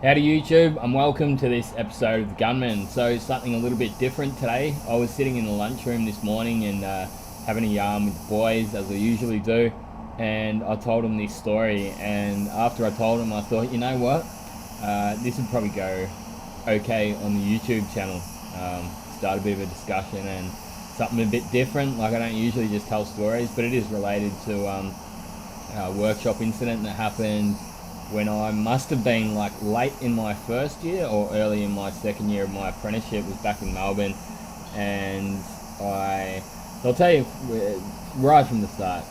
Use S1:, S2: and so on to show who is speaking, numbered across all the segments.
S1: Howdy YouTube, and welcome to this episode of the Gunman. So something a little bit different today. I was sitting in the lunchroom this morning and having a yarn with the boys as I usually do, and I told them this story, and after I told them I thought, you know what, this would probably go okay on the YouTube channel. Start a bit of a discussion and something a bit different. Like, I don't usually just tell stories, but it is related to a workshop incident that happened when I must have been like late in my first year or early in my second year of my apprenticeship. Was back in Melbourne, and I'll tell you right from the start.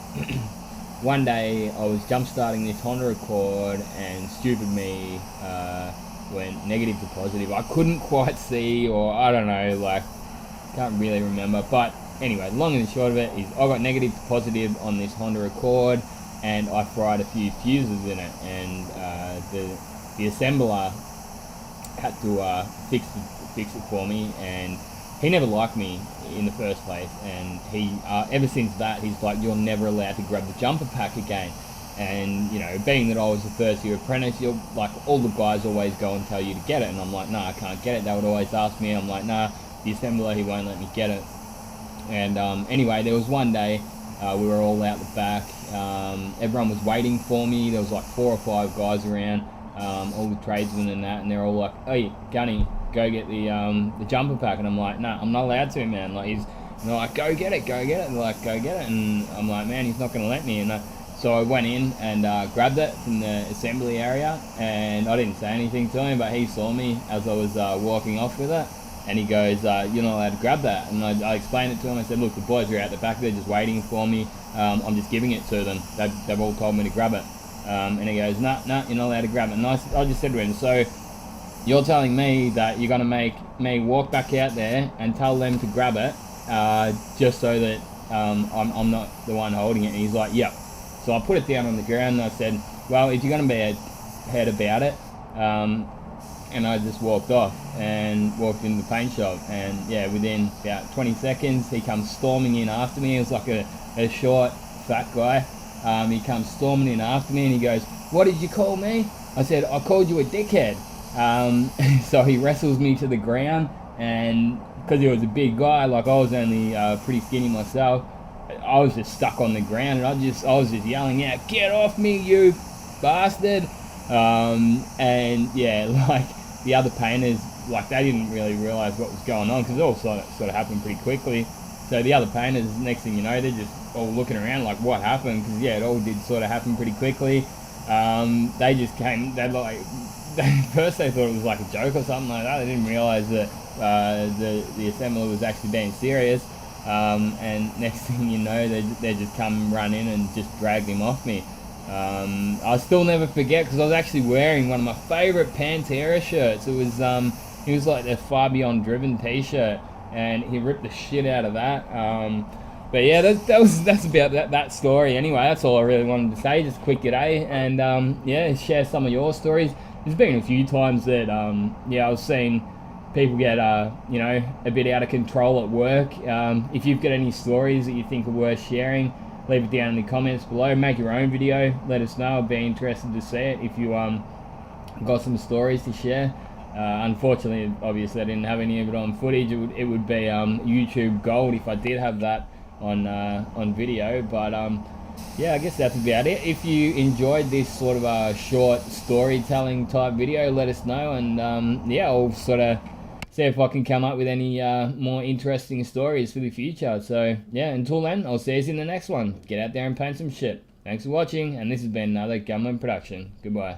S1: One day I was jump starting this Honda Accord, and stupid me went negative to positive. I couldn't quite see, or I don't know, like, can't really remember. But anyway, long and short of it is I got negative to positive on this Honda Accord, and I fried a few fuses in it, and the assembler had to fix it for me, and he never liked me in the first place, and he ever since that he's like, you're never allowed to grab the jumper pack again. And you know, being that I was a first year apprentice, you're like, all the guys always go and tell you to get it, and I'm like, nah, I can't get it. They would always ask me. I'm like, nah, the assembler, he won't let me get it. And anyway, there was one day we were all out the back. Everyone was waiting for me. There was like 4 or 5 guys around, all the tradesmen and that, and they're all like, "Hey, Gunny, go get the jumper pack." And I'm like, "Nah, I'm not allowed to, man." Like, and they're like, "Go get it, go get it." And they're like, "Go get it," and I'm like, "Man, he's not going to let me." And so I went in and grabbed it from the assembly area, and I didn't say anything to him, but he saw me as I was walking off with it. And he goes, "You're not allowed to grab that." And I explained it to him. I said, "Look, the boys are out the back. They're just waiting for me. I'm just giving it to them. They've all told me to grab it." And he goes, "Nah, you're not allowed to grab it." And I just said to him, "So you're telling me that you're going to make me walk back out there and tell them to grab it just so that I'm not the one holding it?" And he's like, "Yep." So I put it down on the ground, and I said, "Well, if you're going to be a head about it," and I just walked off and walked into the paint shop, and yeah, within about 20 seconds he comes storming in after me. It was like a short fat guy. He comes storming in after me, and he goes, "What did you call me?" I said, "I called you a dickhead." So he wrestles me to the ground, and because he was a big guy, like I was only pretty skinny myself, I was just stuck on the ground, and I was just yelling out, "Get off me, you bastard!" And yeah, like, the other painters, like, they didn't really realize what was going on, because it all sort of happened pretty quickly. So the other painters, next thing you know, they're just all looking around like, what happened? Because yeah, it all did sort of happen pretty quickly. They just came, first they thought it was like a joke or something like that. They didn't realize that the assembler was actually being serious. And next thing you know, they just come run in and just dragged him off me. I'll still never forget, because I was actually wearing one of my favourite Pantera shirts. It was like the Far Beyond Driven t-shirt, and he ripped the shit out of that. But yeah, that's about that story. Anyway, that's all I really wanted to say. Just a quick g'day, and yeah, share some of your stories. There's been a few times that yeah, I was seeing people get you know, a bit out of control at work. If you've got any stories that you think are worth sharing, leave it down in the comments below. Make your own video, let us know. I'd be interested to see it if you got some stories to share. Unfortunately, obviously I didn't have any of it on footage. It would be YouTube gold if I did have that on video. But yeah, I guess that's about it. If you enjoyed this sort of a short storytelling type video, let us know, and yeah, I'll sort of see if I can come up with any more interesting stories for the future. So yeah, until then, I'll see you in the next one. Get out there and paint some shit. Thanks for watching, and this has been another Gunman production. Goodbye.